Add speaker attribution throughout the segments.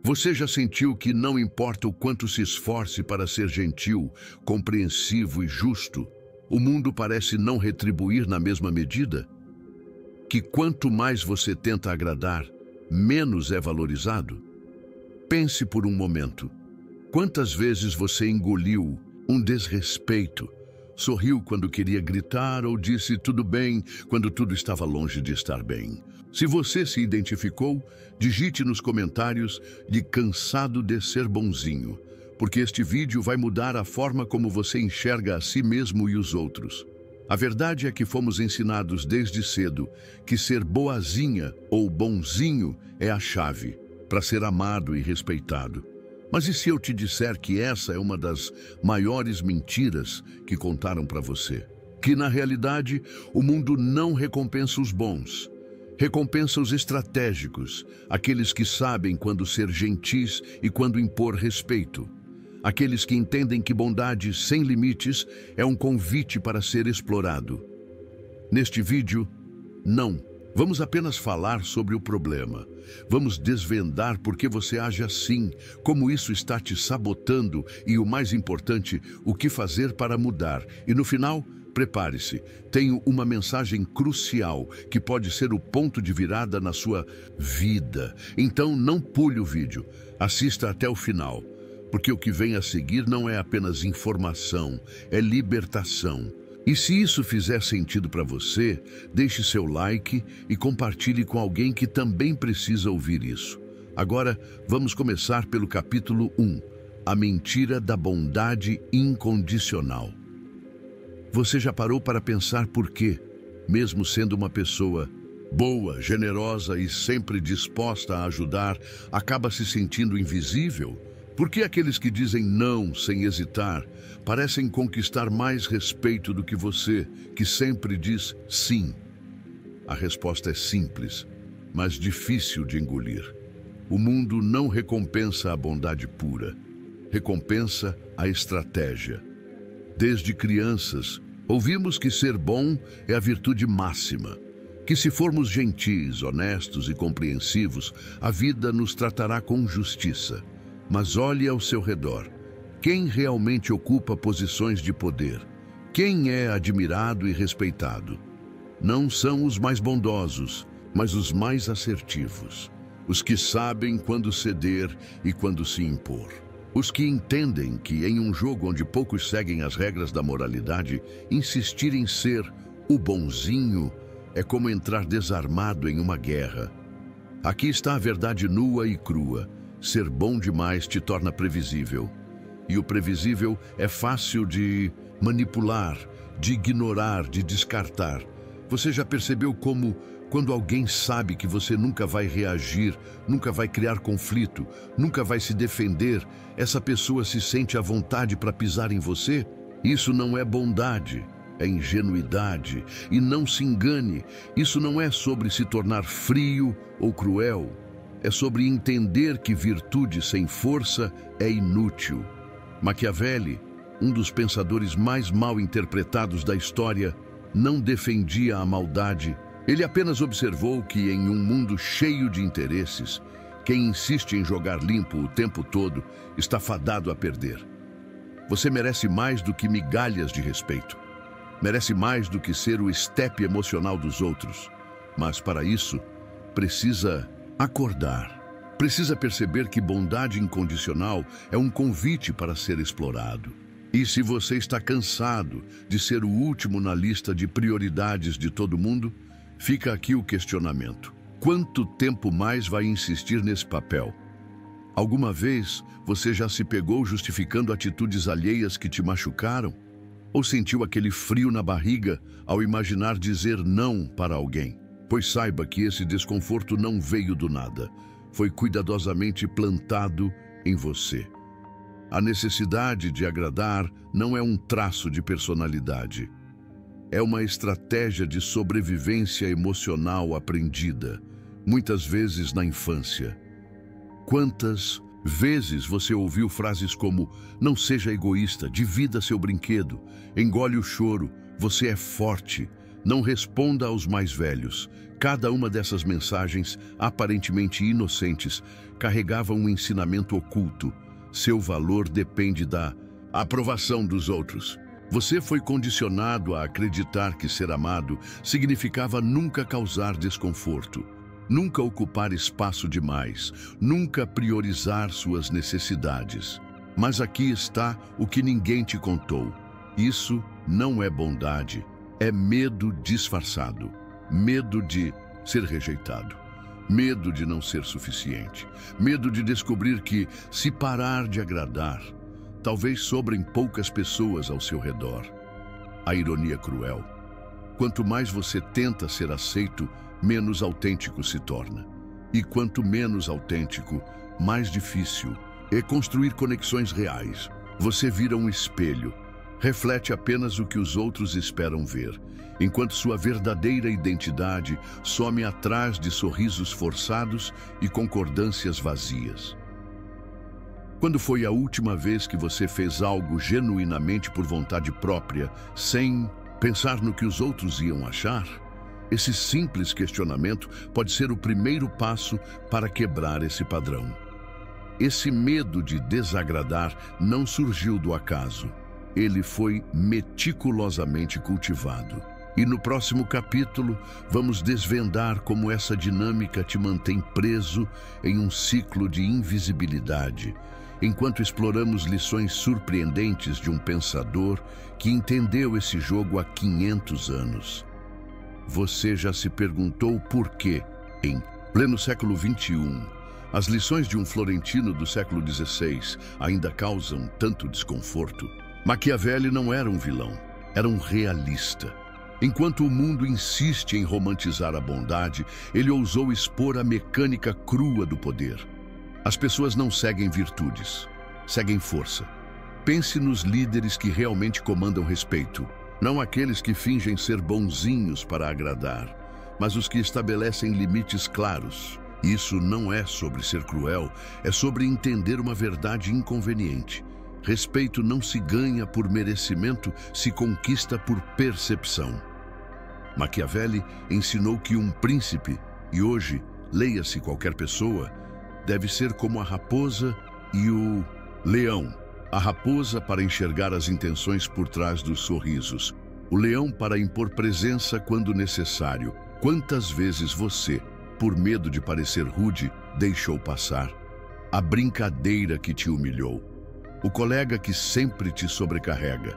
Speaker 1: Você já sentiu que não importa o quanto se esforce para ser gentil, compreensivo e justo, o mundo parece não retribuir na mesma medida? Que quanto mais você tenta agradar, menos é valorizado? Pense por um momento. Quantas vezes você engoliu um desrespeito, sorriu quando queria gritar ou disse tudo bem quando tudo estava longe de estar bem? Se você se identificou, digite nos comentários de cansado de ser bonzinho, porque este vídeo vai mudar a forma como você enxerga a si mesmo e os outros. A verdade é que fomos ensinados desde cedo que ser boazinha ou bonzinho é a chave para ser amado e respeitado. Mas e se eu te disser que essa é uma das maiores mentiras que contaram para você? Que na realidade o mundo não recompensa os bons. Recompensa os estratégicos, aqueles que sabem quando ser gentis e quando impor respeito. Aqueles que entendem que bondade sem limites é um convite para ser explorado. Neste vídeo, não. Vamos apenas falar sobre o problema. Vamos desvendar por que você age assim, como isso está te sabotando e, o mais importante, o que fazer para mudar. E no final, prepare-se, tenho uma mensagem crucial que pode ser o ponto de virada na sua vida. Então não pule o vídeo, assista até o final, porque o que vem a seguir não é apenas informação, é libertação. E se isso fizer sentido para você, deixe seu like e compartilhe com alguém que também precisa ouvir isso. Agora, vamos começar pelo capítulo 1, a mentira da bondade incondicional. Você já parou para pensar por quê, mesmo sendo uma pessoa boa, generosa e sempre disposta a ajudar, acaba se sentindo invisível? Por que aqueles que dizem não sem hesitar parecem conquistar mais respeito do que você, que sempre diz sim? A resposta é simples, mas difícil de engolir. O mundo não recompensa a bondade pura, recompensa a estratégia. Desde crianças, ouvimos que ser bom é a virtude máxima, que se formos gentis, honestos e compreensivos, a vida nos tratará com justiça. Mas olhe ao seu redor. Quem realmente ocupa posições de poder? Quem é admirado e respeitado? Não são os mais bondosos, mas os mais assertivos. Os que sabem quando ceder e quando se impor. Os que entendem que, em um jogo onde poucos seguem as regras da moralidade, insistir em ser o bonzinho é como entrar desarmado em uma guerra. Aqui está a verdade nua e crua. Ser bom demais te torna previsível. E o previsível é fácil de manipular, de ignorar, de descartar. Você já percebeu como, quando alguém sabe que você nunca vai reagir, nunca vai criar conflito, nunca vai se defender, essa pessoa se sente à vontade para pisar em você? Isso não é bondade, é ingenuidade. E não se engane, isso não é sobre se tornar frio ou cruel. É sobre entender que virtude sem força é inútil. Maquiavelli, um dos pensadores mais mal interpretados da história, não defendia a maldade. Ele apenas observou que, em um mundo cheio de interesses, quem insiste em jogar limpo o tempo todo está fadado a perder. Você merece mais do que migalhas de respeito. Merece mais do que ser o estepe emocional dos outros. Mas, para isso, precisa acordar. Precisa perceber que bondade incondicional é um convite para ser explorado. E se você está cansado de ser o último na lista de prioridades de todo mundo, fica aqui o questionamento. Quanto tempo mais vai insistir nesse papel? Alguma vez você já se pegou justificando atitudes alheias que te machucaram? Ou sentiu aquele frio na barriga ao imaginar dizer não para alguém? Pois saiba que esse desconforto não veio do nada. Foi cuidadosamente plantado em você. A necessidade de agradar não é um traço de personalidade. É uma estratégia de sobrevivência emocional aprendida, muitas vezes na infância. Quantas vezes você ouviu frases como: não seja egoísta, divida seu brinquedo, engole o choro, você é forte, Não responda aos mais velhos. Cada uma dessas mensagens, aparentemente inocentes, carregava um ensinamento oculto. Seu valor depende da aprovação dos outros. Você foi condicionado a acreditar que ser amado significava nunca causar desconforto, nunca ocupar espaço demais, nunca priorizar suas necessidades. Mas aqui está o que ninguém te contou. Isso não é bondade, é medo disfarçado. Medo de ser rejeitado. Medo de não ser suficiente. Medo de descobrir que, se parar de agradar, talvez sobrem poucas pessoas ao seu redor. A ironia cruel. Quanto mais você tenta ser aceito, menos autêntico se torna. E quanto menos autêntico, mais difícil é construir conexões reais. Você vira um espelho, reflete apenas o que os outros esperam ver, enquanto sua verdadeira identidade some atrás de sorrisos forçados e concordâncias vazias. Quando foi a última vez que você fez algo genuinamente por vontade própria, sem pensar no que os outros iam achar? Esse simples questionamento pode ser o primeiro passo para quebrar esse padrão. Esse medo de desagradar não surgiu do acaso. Ele foi meticulosamente cultivado. E no próximo capítulo, vamos desvendar como essa dinâmica te mantém preso em um ciclo de invisibilidade, enquanto exploramos lições surpreendentes de um pensador que entendeu esse jogo há 500 anos. Você já se perguntou por que, em pleno século XXI, as lições de um florentino do século XVI ainda causam tanto desconforto? Maquiavelli não era um vilão, era um realista. Enquanto o mundo insiste em romantizar a bondade, ele ousou expor a mecânica crua do poder. As pessoas não seguem virtudes, seguem força. Pense nos líderes que realmente comandam respeito, não aqueles que fingem ser bonzinhos para agradar, mas os que estabelecem limites claros. Isso não é sobre ser cruel, é sobre entender uma verdade inconveniente. Respeito não se ganha por merecimento, se conquista por percepção. Maquiavelli ensinou que um príncipe, e hoje, leia-se qualquer pessoa, deve ser como a raposa e o leão. A raposa para enxergar as intenções por trás dos sorrisos. O leão para impor presença quando necessário. Quantas vezes você, por medo de parecer rude, deixou passar a brincadeira que te humilhou? O colega que sempre te sobrecarrega.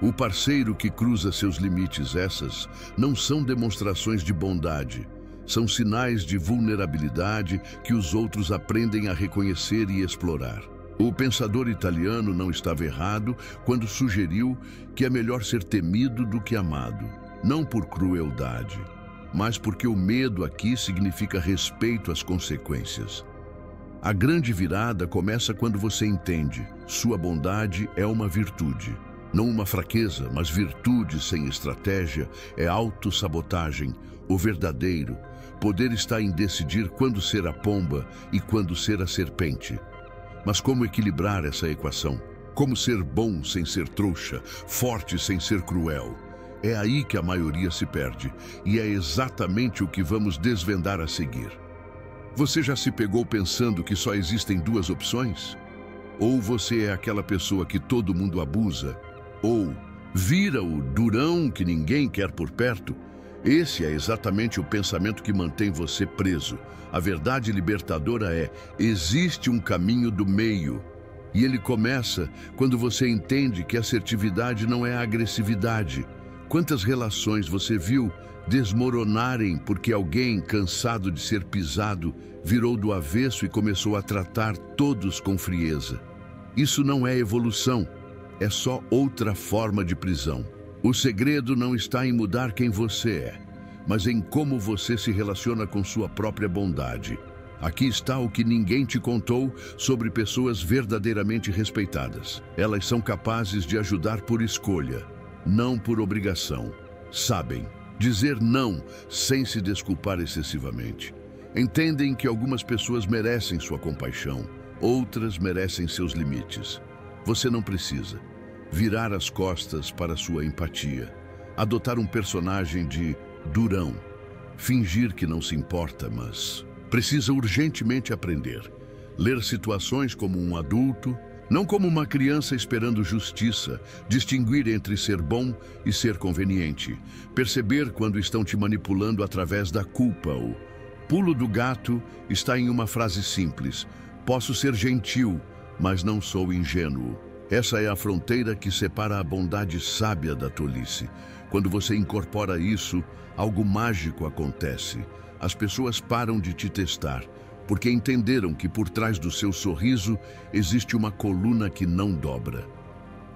Speaker 1: O parceiro que cruza seus limites. Essas não são demonstrações de bondade. São sinais de vulnerabilidade que os outros aprendem a reconhecer e explorar. O pensador italiano não estava errado quando sugeriu que é melhor ser temido do que amado. Não por crueldade, mas porque o medo aqui significa respeito às consequências. A grande virada começa quando você entende: sua bondade é uma virtude. Não uma fraqueza, mas virtude sem estratégia é autossabotagem. O verdadeiro poder está em decidir quando ser a pomba e quando ser a serpente. Mas como equilibrar essa equação? Como ser bom sem ser trouxa, forte sem ser cruel? É aí que a maioria se perde, e é exatamente o que vamos desvendar a seguir. Você já se pegou pensando que só existem duas opções? Ou você é aquela pessoa que todo mundo abusa, ou vira o durão que ninguém quer por perto? Esse é exatamente o pensamento que mantém você preso. A verdade libertadora é: existe um caminho do meio. E ele começa quando você entende que assertividade não é agressividade. Quantas relações você viu desmoronarem porque alguém, cansado de ser pisado, virou do avesso e começou a tratar todos com frieza? Isso não é evolução, é só outra forma de prisão. O segredo não está em mudar quem você é, mas em como você se relaciona com sua própria bondade. Aqui está o que ninguém te contou sobre pessoas verdadeiramente respeitadas. Elas são capazes de ajudar por escolha, não por obrigação. Sabem dizer não sem se desculpar excessivamente. Entendem que algumas pessoas merecem sua compaixão, outras merecem seus limites. Você não precisa virar as costas para sua empatia. Adotar um personagem de durão. Fingir que não se importa, mas precisa urgentemente aprender. Ler situações como um adulto, não como uma criança esperando justiça. Distinguir entre ser bom e ser conveniente. Perceber quando estão te manipulando através da culpa. O pulo do gato está em uma frase simples. Posso ser gentil, mas não sou ingênuo. Essa é a fronteira que separa a bondade sábia da tolice. Quando você incorpora isso, algo mágico acontece. As pessoas param de te testar, porque entenderam que por trás do seu sorriso existe uma coluna que não dobra.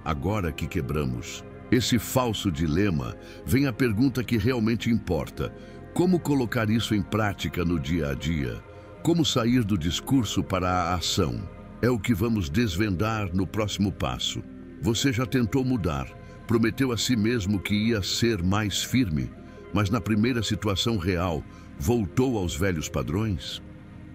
Speaker 1: Agora que quebramos esse falso dilema, vem a pergunta que realmente importa. Como colocar isso em prática no dia a dia? Como sair do discurso para a ação? É o que vamos desvendar no próximo passo. Você já tentou mudar, prometeu a si mesmo que ia ser mais firme, mas na primeira situação real, voltou aos velhos padrões?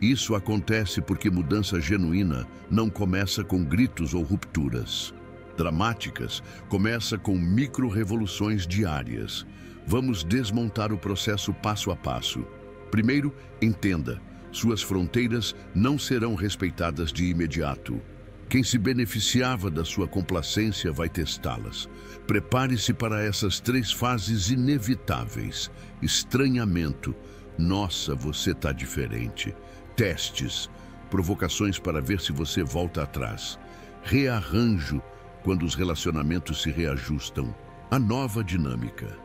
Speaker 1: Isso acontece porque mudança genuína não começa com gritos ou rupturas dramáticas, começa com micro-revoluções diárias. Vamos desmontar o processo passo a passo. Primeiro, entenda. Suas fronteiras não serão respeitadas de imediato. Quem se beneficiava da sua complacência vai testá-las. Prepare-se para essas 3 fases inevitáveis. Estranhamento. Nossa, você tá diferente. Testes. Provocações para ver se você volta atrás. Rearranjo, quando os relacionamentos se reajustam. A nova dinâmica.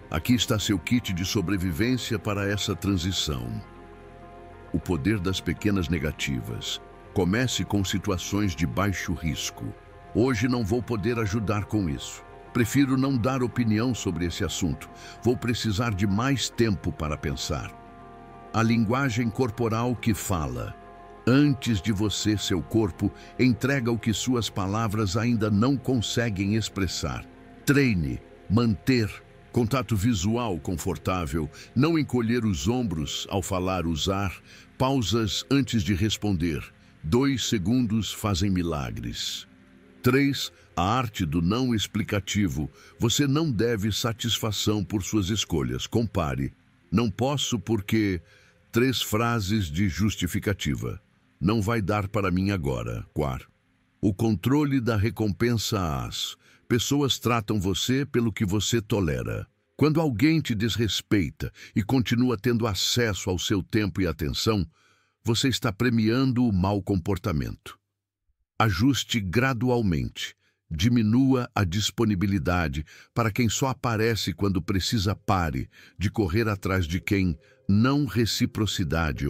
Speaker 1: Aqui está seu kit de sobrevivência para essa transição. O poder das pequenas negativas. Comece com situações de baixo risco. Hoje não vou poder ajudar com isso. Prefiro não dar opinião sobre esse assunto. Vou precisar de mais tempo para pensar. A linguagem corporal que fala. Antes de você, seu corpo entrega o que suas palavras ainda não conseguem expressar. Treine, manter contato visual confortável, não encolher os ombros ao falar, usar pausas antes de responder. 2 segundos fazem milagres. 3. A arte do não explicativo. Você não deve satisfação por suas escolhas. Compare. Não posso porque... 3 frases de justificativa. Não vai dar para mim agora. 4. O controle da recompensa às. Pessoas tratam você pelo que você tolera. Quando alguém te desrespeita e continua tendo acesso ao seu tempo e atenção, você está premiando o mau comportamento. Ajuste gradualmente. Diminua a disponibilidade para quem só aparece quando precisa. Pare de correr atrás de quem não reciprocidade.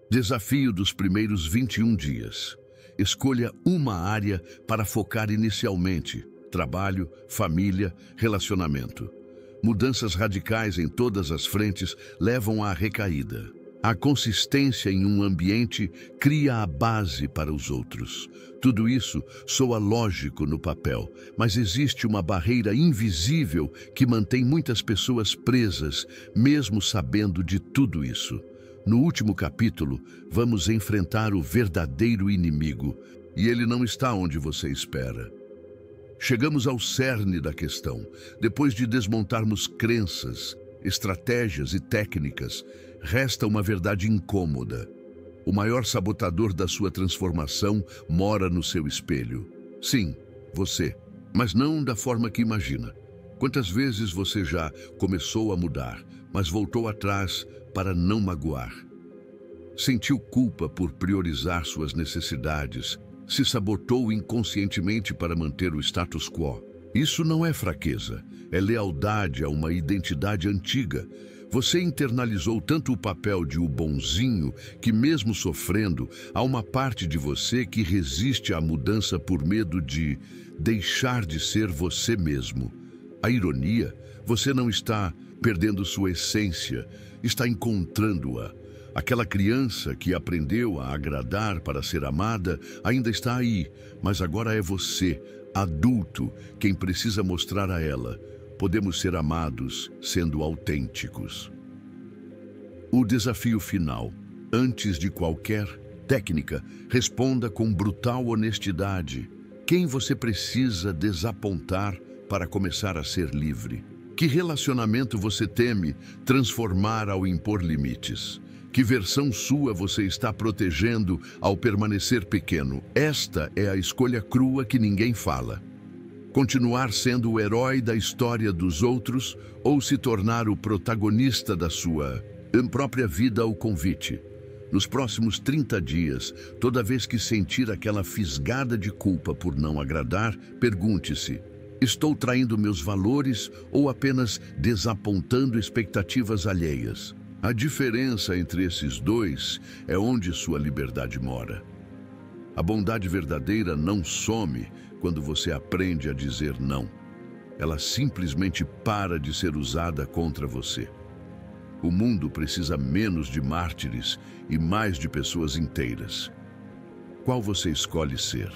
Speaker 1: Desafio dos primeiros 21 dias. Escolha uma área para focar inicialmente. Trabalho, família, relacionamento. Mudanças radicais em todas as frentes levam à recaída. A consistência em um ambiente cria a base para os outros. Tudo isso soa lógico no papel, mas existe uma barreira invisível que mantém muitas pessoas presas, mesmo sabendo de tudo isso. No último capítulo, vamos enfrentar o verdadeiro inimigo, e ele não está onde você espera. Chegamos ao cerne da questão. Depois de desmontarmos crenças, estratégias e técnicas, resta uma verdade incômoda. O maior sabotador da sua transformação mora no seu espelho. Sim, você, mas não da forma que imagina. Quantas vezes você já começou a mudar, mas voltou atrás para não magoar? Sentiu culpa por priorizar suas necessidades, se sabotou inconscientemente para manter o status quo. Isso não é fraqueza, é lealdade a uma identidade antiga. Você internalizou tanto o papel de o bonzinho que, mesmo sofrendo, há uma parte de você que resiste à mudança por medo de deixar de ser você mesmo. A ironia, você não está perdendo sua essência, está encontrando-a. Aquela criança que aprendeu a agradar para ser amada ainda está aí, mas agora é você, adulto, quem precisa mostrar a ela. Podemos ser amados sendo autênticos. O desafio final. Antes de qualquer técnica, responda com brutal honestidade. Quem você precisa desapontar para começar a ser livre? Que relacionamento você teme transformar ao impor limites? Que versão sua você está protegendo ao permanecer pequeno? Esta é a escolha crua que ninguém fala. Continuar sendo o herói da história dos outros ou se tornar o protagonista da sua própria vida ao convite. Nos próximos 30 dias, toda vez que sentir aquela fisgada de culpa por não agradar, pergunte-se: estou traindo meus valores ou apenas desapontando expectativas alheias? A diferença entre esses dois é onde sua liberdade mora. A bondade verdadeira não some quando você aprende a dizer não. Ela simplesmente para de ser usada contra você. O mundo precisa menos de mártires e mais de pessoas inteiras. Qual você escolhe ser?